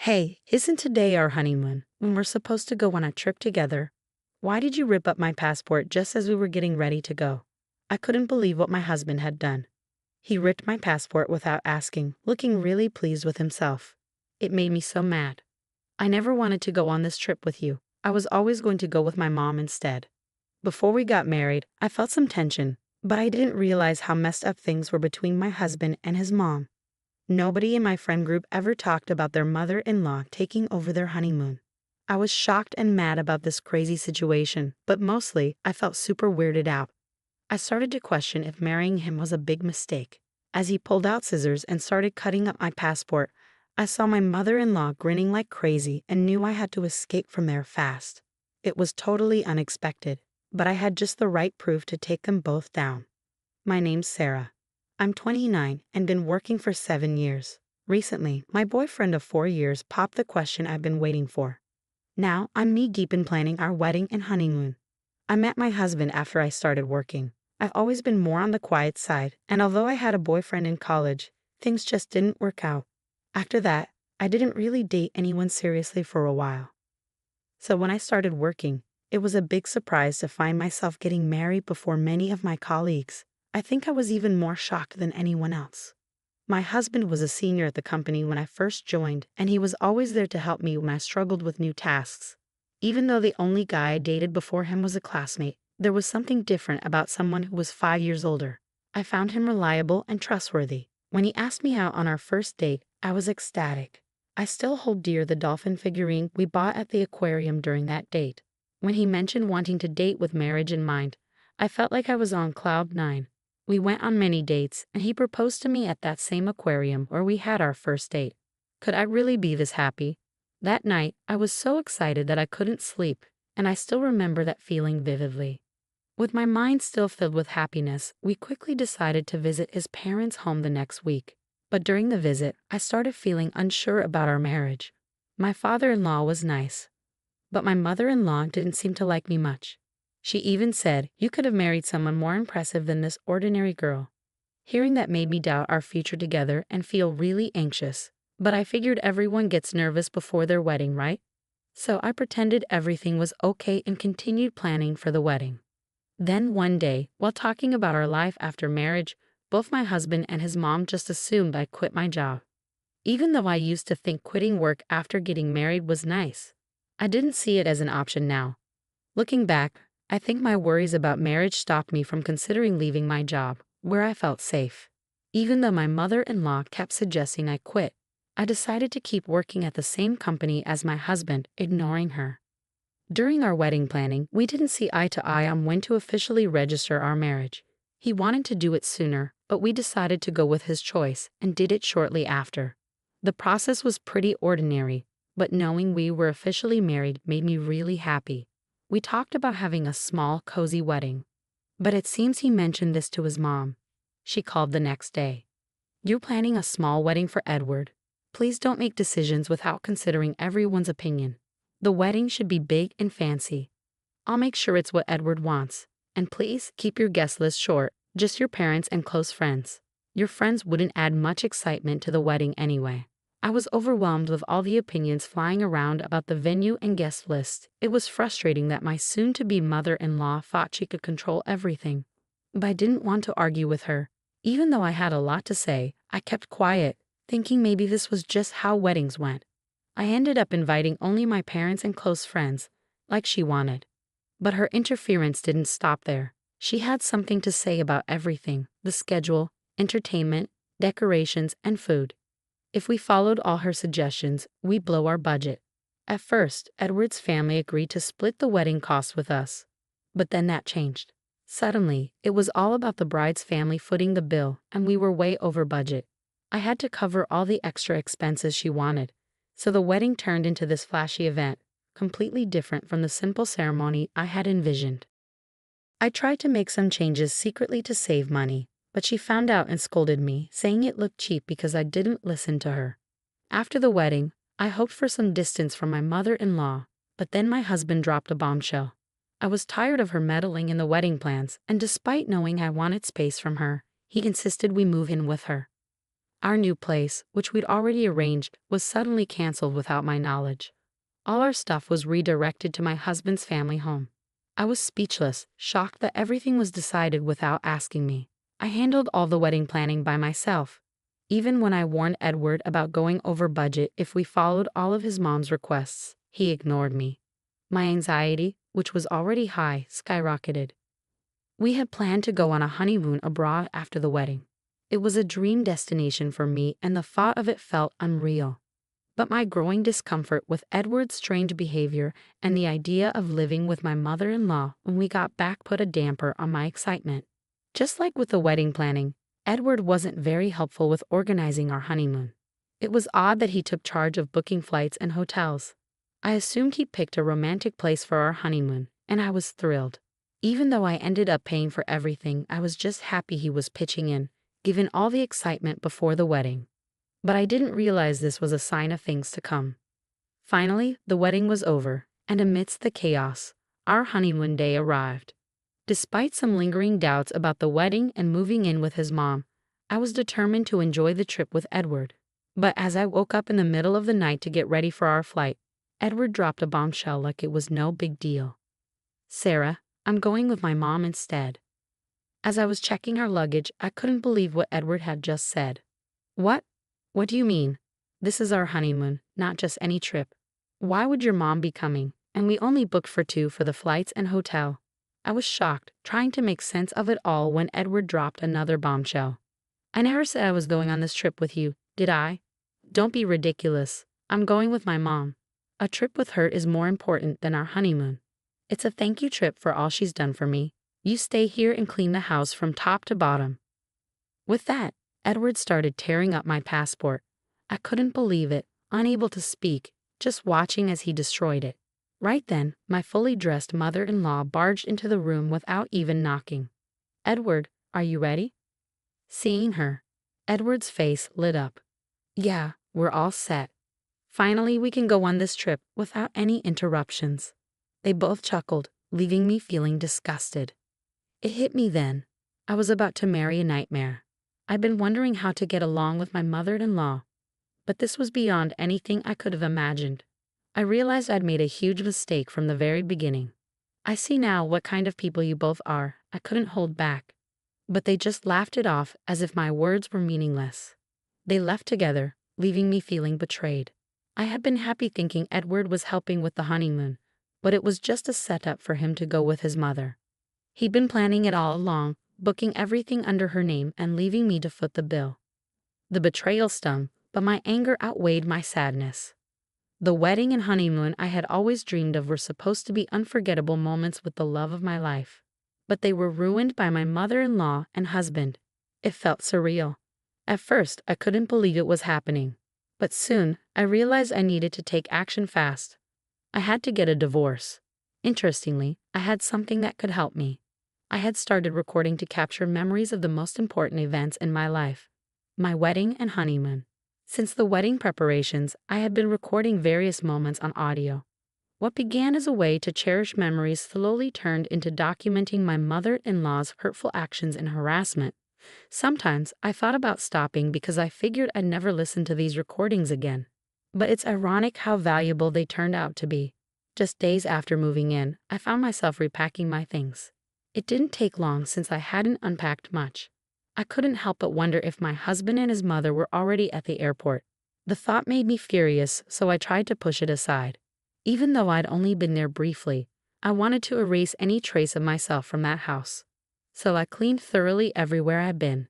Hey, isn't today our honeymoon when we're supposed to go on a trip together? Why did you rip up my passport just as we were getting ready to go? I couldn't believe what my husband had done. He ripped my passport without asking, looking really pleased with himself. It made me so mad. I never wanted to go on this trip with you. I was always going to go with my mom instead. Before we got married, I felt some tension, but I didn't realize how messed up things were between my husband and his mom. Nobody in my friend group ever talked about their mother-in-law taking over their honeymoon. I was shocked and mad about this crazy situation, but mostly I felt super weirded out. I started to question if marrying him was a big mistake. As he pulled out scissors and started cutting up my passport, I saw my mother-in-law grinning like crazy and knew I had to escape from there fast. It was totally unexpected, but I had just the right proof to take them both down. My name's Sarah. I'm 29 and been working for 7 years. Recently, my boyfriend of 4 years popped the question I've been waiting for. Now, I'm knee-deep in planning our wedding and honeymoon. I met my husband after I started working. I've always been more on the quiet side, and although I had a boyfriend in college, things just didn't work out. After that, I didn't really date anyone seriously for a while. So when I started working, it was a big surprise to find myself getting married before many of my colleagues. I think I was even more shocked than anyone else. My husband was a senior at the company when I first joined, and he was always there to help me when I struggled with new tasks. Even though the only guy I dated before him was a classmate, there was something different about someone who was 5 years older. I found him reliable and trustworthy. When he asked me out on our first date, I was ecstatic. I still hold dear the dolphin figurine we bought at the aquarium during that date. When he mentioned wanting to date with marriage in mind, I felt like I was on cloud nine. We went on many dates, and he proposed to me at that same aquarium where we had our first date. Could I really be this happy? That night, I was so excited that I couldn't sleep, and I still remember that feeling vividly. With my mind still filled with happiness, we quickly decided to visit his parents' home the next week. But during the visit, I started feeling unsure about our marriage. My father-in-law was nice, but my mother-in-law didn't seem to like me much. She even said, "You could have married someone more impressive than this ordinary girl." Hearing that made me doubt our future together and feel really anxious. But I figured everyone gets nervous before their wedding, right? So I pretended everything was okay and continued planning for the wedding. Then one day, while talking about our life after marriage, both my husband and his mom just assumed I quit my job. Even though I used to think quitting work after getting married was nice, I didn't see it as an option now. Looking back, I think my worries about marriage stopped me from considering leaving my job, where I felt safe. Even though my mother-in-law kept suggesting I quit, I decided to keep working at the same company as my husband, ignoring her. During our wedding planning, we didn't see eye to eye on when to officially register our marriage. He wanted to do it sooner, but we decided to go with his choice and did it shortly after. The process was pretty ordinary, but knowing we were officially married made me really happy. We talked about having a small, cozy wedding, but it seems he mentioned this to his mom. She called the next day. "You're planning a small wedding for Edward. Please don't make decisions without considering everyone's opinion. The wedding should be big and fancy. I'll make sure it's what Edward wants. And please keep your guest list short, just your parents and close friends. Your friends wouldn't add much excitement to the wedding anyway." I was overwhelmed with all the opinions flying around about the venue and guest list. It was frustrating that my soon-to-be mother-in-law thought she could control everything. But I didn't want to argue with her. Even though I had a lot to say, I kept quiet, thinking maybe this was just how weddings went. I ended up inviting only my parents and close friends, like she wanted. But her interference didn't stop there. She had something to say about everything: the schedule, entertainment, decorations, and food. If we followed all her suggestions, we'd blow our budget. At first, Edward's family agreed to split the wedding costs with us. But then that changed. Suddenly, it was all about the bride's family footing the bill, and we were way over budget. I had to cover all the extra expenses she wanted. So the wedding turned into this flashy event, completely different from the simple ceremony I had envisioned. I tried to make some changes secretly to save money, but she found out and scolded me, saying it looked cheap because I didn't listen to her. After the wedding, I hoped for some distance from my mother-in-law, but then my husband dropped a bombshell. I was tired of her meddling in the wedding plans, and despite knowing I wanted space from her, he insisted we move in with her. Our new place, which we'd already arranged, was suddenly canceled without my knowledge. All our stuff was redirected to my husband's family home. I was speechless, shocked that everything was decided without asking me. I handled all the wedding planning by myself. Even when I warned Edward about going over budget if we followed all of his mom's requests, he ignored me. My anxiety, which was already high, skyrocketed. We had planned to go on a honeymoon abroad after the wedding. It was a dream destination for me, and the thought of it felt unreal. But my growing discomfort with Edward's strange behavior and the idea of living with my mother-in-law when we got back put a damper on my excitement. Just like with the wedding planning, Edward wasn't very helpful with organizing our honeymoon. It was odd that he took charge of booking flights and hotels. I assumed he picked a romantic place for our honeymoon, and I was thrilled. Even though I ended up paying for everything, I was just happy he was pitching in, given all the excitement before the wedding. But I didn't realize this was a sign of things to come. Finally, the wedding was over, and amidst the chaos, our honeymoon day arrived. Despite some lingering doubts about the wedding and moving in with his mom, I was determined to enjoy the trip with Edward. But as I woke up in the middle of the night to get ready for our flight, Edward dropped a bombshell like it was no big deal. "Sarah, I'm going with my mom instead." As I was checking our luggage, I couldn't believe what Edward had just said. "What? What do you mean? This is our honeymoon, not just any trip. Why would your mom be coming? And we only booked for two for the flights and hotel." I was shocked, trying to make sense of it all when Edward dropped another bombshell. "I never said I was going on this trip with you, did I? Don't be ridiculous. I'm going with my mom. A trip with her is more important than our honeymoon. It's a thank you trip for all she's done for me. You stay here and clean the house from top to bottom." With that, Edward started tearing up my passport. I couldn't believe it, unable to speak, just watching as he destroyed it. Right then, my fully dressed mother-in-law barged into the room without even knocking. "Edward, are you ready?" Seeing her, Edward's face lit up. "Yeah, we're all set. Finally, we can go on this trip without any interruptions." They both chuckled, leaving me feeling disgusted. It hit me then. I was about to marry a nightmare. I'd been wondering how to get along with my mother-in-law, but this was beyond anything I could have imagined. I realized I'd made a huge mistake from the very beginning. "I see now what kind of people you both are," I couldn't hold back. But they just laughed it off as if my words were meaningless. They left together, leaving me feeling betrayed. I had been happy thinking Edward was helping with the honeymoon, but it was just a setup for him to go with his mother. He'd been planning it all along, booking everything under her name and leaving me to foot the bill. The betrayal stung, but my anger outweighed my sadness. The wedding and honeymoon I had always dreamed of were supposed to be unforgettable moments with the love of my life. But they were ruined by my mother-in-law and husband. It felt surreal. At first, I couldn't believe it was happening. But soon, I realized I needed to take action fast. I had to get a divorce. Interestingly, I had something that could help me. I had started recording to capture memories of the most important events in my life. My wedding and honeymoon. Since the wedding preparations, I had been recording various moments on audio. What began as a way to cherish memories slowly turned into documenting my mother-in-law's hurtful actions and harassment. Sometimes I thought about stopping because I figured I'd never listen to these recordings again. But it's ironic how valuable they turned out to be. Just days after moving in, I found myself repacking my things. It didn't take long since I hadn't unpacked much. I couldn't help but wonder if my husband and his mother were already at the airport. The thought made me furious, so I tried to push it aside. Even though I'd only been there briefly, I wanted to erase any trace of myself from that house. So I cleaned thoroughly everywhere I'd been.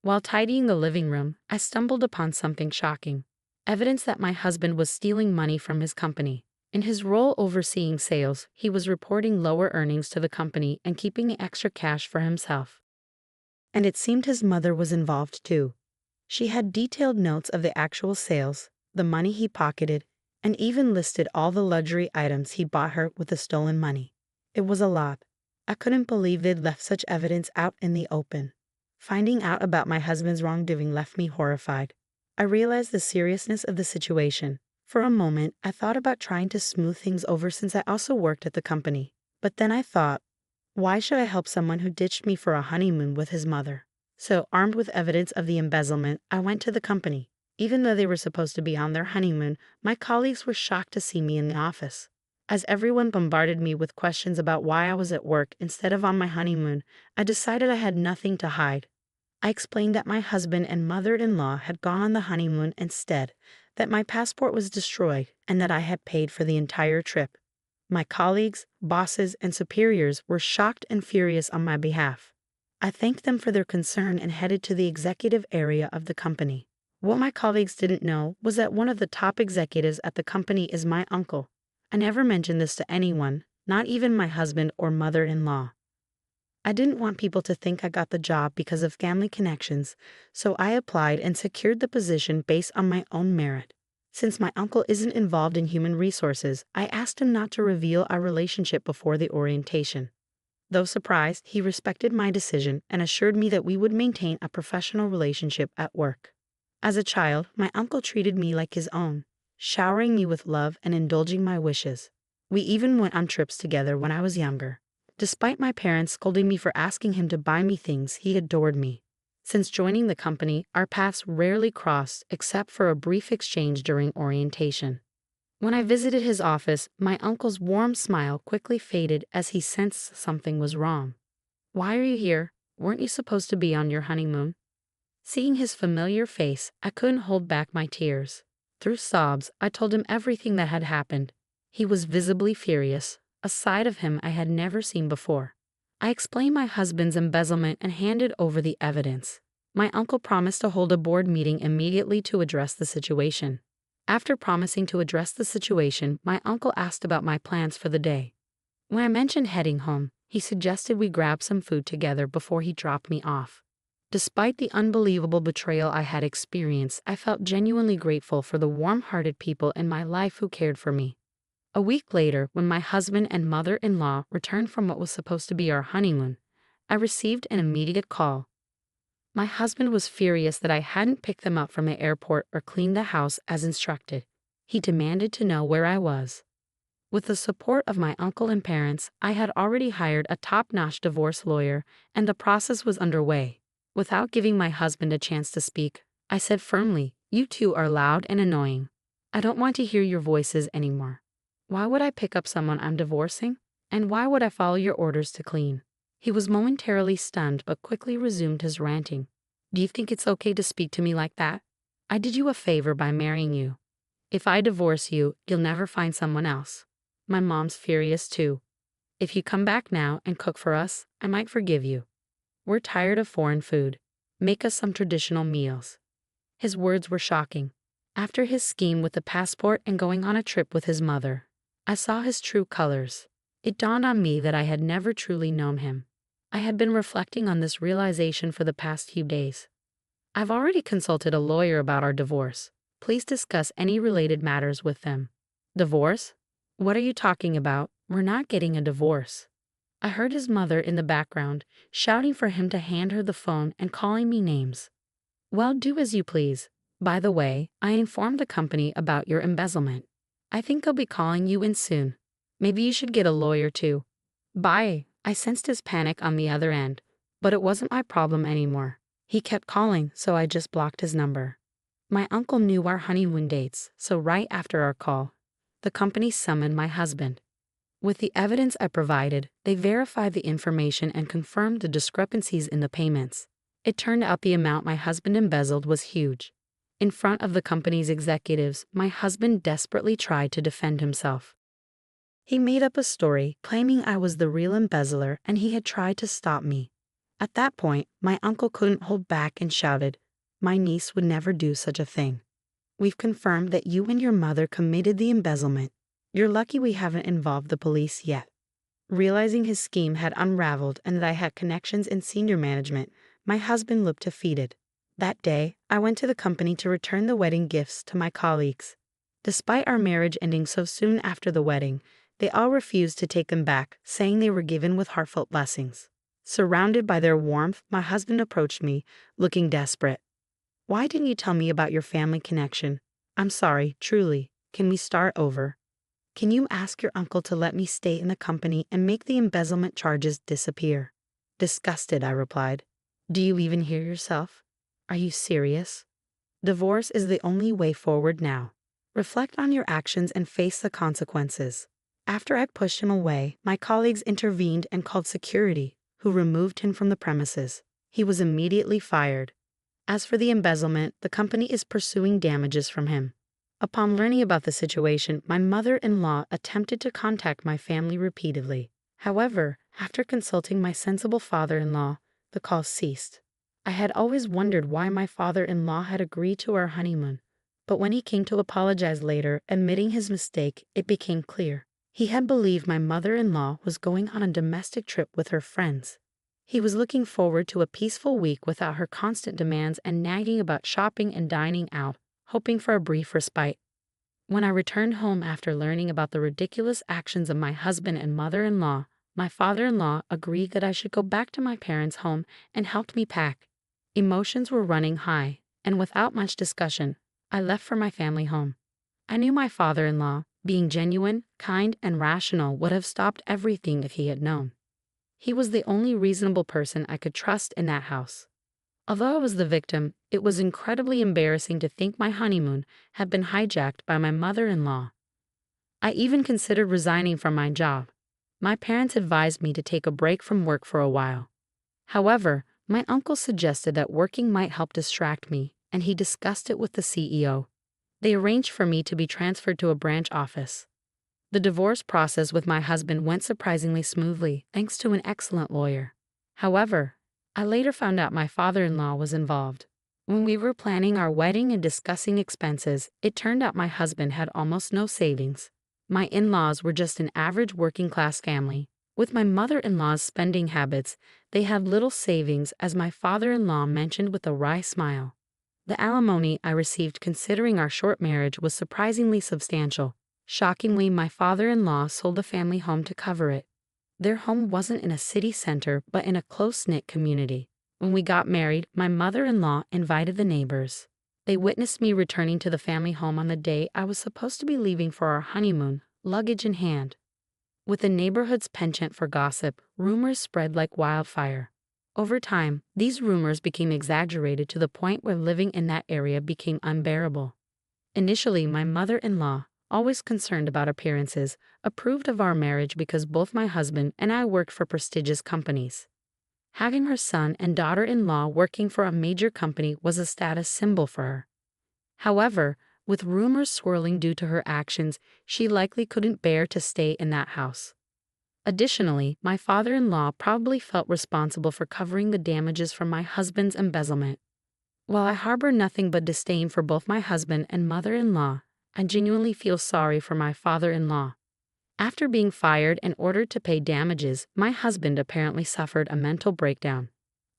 While tidying the living room, I stumbled upon something shocking. Evidence that my husband was stealing money from his company. In his role overseeing sales, he was reporting lower earnings to the company and keeping the extra cash for himself. And it seemed his mother was involved too. She had detailed notes of the actual sales, the money he pocketed, and even listed all the luxury items he bought her with the stolen money. It was a lot. I couldn't believe they'd left such evidence out in the open. Finding out about my husband's wrongdoing left me horrified. I realized the seriousness of the situation. For a moment, I thought about trying to smooth things over since I also worked at the company. But then I thought, why should I help someone who ditched me for a honeymoon with his mother? So, armed with evidence of the embezzlement, I went to the company. Even though they were supposed to be on their honeymoon, my colleagues were shocked to see me in the office. As everyone bombarded me with questions about why I was at work instead of on my honeymoon, I decided I had nothing to hide. I explained that my husband and mother-in-law had gone on the honeymoon instead, that my passport was destroyed, and that I had paid for the entire trip. My colleagues, bosses, and superiors were shocked and furious on my behalf. I thanked them for their concern and headed to the executive area of the company. What my colleagues didn't know was that one of the top executives at the company is my uncle. I never mentioned this to anyone, not even my husband or mother-in-law. I didn't want people to think I got the job because of family connections, so I applied and secured the position based on my own merit. Since my uncle isn't involved in human resources, I asked him not to reveal our relationship before the orientation. Though surprised, he respected my decision and assured me that we would maintain a professional relationship at work. As a child, my uncle treated me like his own, showering me with love and indulging my wishes. We even went on trips together when I was younger. Despite my parents scolding me for asking him to buy me things, he adored me. Since joining the company, our paths rarely crossed except for a brief exchange during orientation. When I visited his office, my uncle's warm smile quickly faded as he sensed something was wrong. "Why are you here? Weren't you supposed to be on your honeymoon?" Seeing his familiar face, I couldn't hold back my tears. Through sobs, I told him everything that had happened. He was visibly furious, a side of him I had never seen before. I explained my husband's embezzlement and handed over the evidence. My uncle promised to hold a board meeting immediately to address the situation. After promising to address the situation, my uncle asked about my plans for the day. When I mentioned heading home, he suggested we grab some food together before he dropped me off. Despite the unbelievable betrayal I had experienced, I felt genuinely grateful for the warm-hearted people in my life who cared for me. A week later, when my husband and mother-in-law returned from what was supposed to be our honeymoon, I received an immediate call. My husband was furious that I hadn't picked them up from the airport or cleaned the house as instructed. He demanded to know where I was. With the support of my uncle and parents, I had already hired a top-notch divorce lawyer, and the process was underway. Without giving my husband a chance to speak, I said firmly, "You two are loud and annoying. I don't want to hear your voices anymore. Why would I pick up someone I'm divorcing? And why would I follow your orders to clean?" He was momentarily stunned but quickly resumed his ranting. "Do you think it's okay to speak to me like that? I did you a favor by marrying you. If I divorce you, you'll never find someone else. My mom's furious too. If you come back now and cook for us, I might forgive you. We're tired of foreign food. Make us some traditional meals." His words were shocking. After his scheme with the passport and going on a trip with his mother, I saw his true colors. It dawned on me that I had never truly known him. I had been reflecting on this realization for the past few days. "I've already consulted a lawyer about our divorce. Please discuss any related matters with them." "Divorce? What are you talking about? We're not getting a divorce." I heard his mother in the background, shouting for him to hand her the phone and calling me names. "Well, do as you please. By the way, I informed the company about your embezzlement. I think I'll be calling you in soon. Maybe you should get a lawyer too. Bye." I sensed his panic on the other end, but it wasn't my problem anymore. He kept calling, so I just blocked his number. My uncle knew our honeymoon dates, so right after our call, the company summoned my husband. With the evidence I provided, they verified the information and confirmed the discrepancies in the payments. It turned out the amount my husband embezzled was huge. In front of the company's executives, my husband desperately tried to defend himself. He made up a story claiming I was the real embezzler and he had tried to stop me. At that point, my uncle couldn't hold back and shouted, "My niece would never do such a thing. We've confirmed that you and your mother committed the embezzlement. You're lucky we haven't involved the police yet." Realizing his scheme had unraveled and that I had connections in senior management, my husband looked defeated. That day, I went to the company to return the wedding gifts to my colleagues. Despite our marriage ending so soon after the wedding, they all refused to take them back, saying they were given with heartfelt blessings. Surrounded by their warmth, my husband approached me, looking desperate. "Why didn't you tell me about your family connection? I'm sorry, truly. Can we start over? Can you ask your uncle to let me stay in the company and make the embezzlement charges disappear?" Disgusted, I replied. Do you even hear yourself? Are you serious? Divorce is the only way forward now. Reflect on your actions and face the consequences. After I pushed him away, my colleagues intervened and called security, who removed him from the premises. He was immediately fired. As for the embezzlement, the company is pursuing damages from him. Upon learning about the situation, my mother-in-law attempted to contact my family repeatedly. However, after consulting my sensible father-in-law, the call ceased. I had always wondered why my father-in-law had agreed to our honeymoon, but when he came to apologize later, admitting his mistake, it became clear. He had believed my mother-in-law was going on a domestic trip with her friends. He was looking forward to a peaceful week without her constant demands and nagging about shopping and dining out, hoping for a brief respite. When I returned home after learning about the ridiculous actions of my husband and mother-in-law, my father-in-law agreed that I should go back to my parents' home and helped me pack. Emotions were running high, and without much discussion, I left for my family home. I knew my father-in-law, being genuine, kind, and rational, would have stopped everything if he had known. He was the only reasonable person I could trust in that house. Although I was the victim, it was incredibly embarrassing to think my honeymoon had been hijacked by my mother-in-law. I even considered resigning from my job. My parents advised me to take a break from work for a while. However, my uncle suggested that working might help distract me, and he discussed it with the CEO. They arranged for me to be transferred to a branch office. The divorce process with my husband went surprisingly smoothly, thanks to an excellent lawyer. However, I later found out my father-in-law was involved. When we were planning our wedding and discussing expenses, it turned out my husband had almost no savings. My in-laws were just an average working-class family. With my mother-in-law's spending habits, they had little savings, as my father-in-law mentioned with a wry smile. The alimony I received considering our short marriage was surprisingly substantial. Shockingly, my father-in-law sold the family home to cover it. Their home wasn't in a city center, but in a close-knit community. When we got married, my mother-in-law invited the neighbors. They witnessed me returning to the family home on the day I was supposed to be leaving for our honeymoon, luggage in hand. With the neighborhood's penchant for gossip, rumors spread like wildfire. Over time, these rumors became exaggerated to the point where living in that area became unbearable. Initially, my mother-in-law, always concerned about appearances, approved of our marriage because both my husband and I worked for prestigious companies. Having her son and daughter-in-law working for a major company was a status symbol for her. However, with rumors swirling due to her actions, she likely couldn't bear to stay in that house. Additionally, my father-in-law probably felt responsible for covering the damages from my husband's embezzlement. While I harbor nothing but disdain for both my husband and mother-in-law, I genuinely feel sorry for my father-in-law. After being fired and ordered to pay damages, my husband apparently suffered a mental breakdown.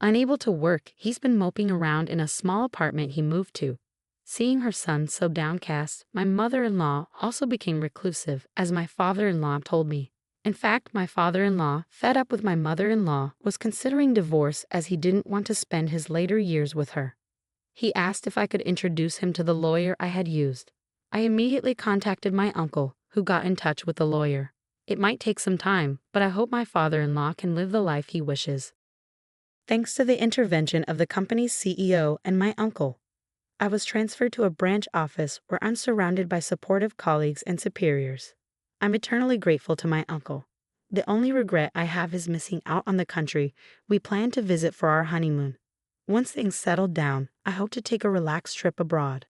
Unable to work, he's been moping around in a small apartment he moved to. Seeing her son so downcast, my mother-in-law also became reclusive, as my father-in-law told me. In fact, my father-in-law, fed up with my mother-in-law, was considering divorce as he didn't want to spend his later years with her. He asked if I could introduce him to the lawyer I had used. I immediately contacted my uncle, who got in touch with the lawyer. It might take some time, but I hope my father-in-law can live the life he wishes. Thanks to the intervention of the company's CEO and my uncle, I was transferred to a branch office where I'm surrounded by supportive colleagues and superiors. I'm eternally grateful to my uncle. The only regret I have is missing out on the country we plan to visit for our honeymoon. Once things settle down, I hope to take a relaxed trip abroad.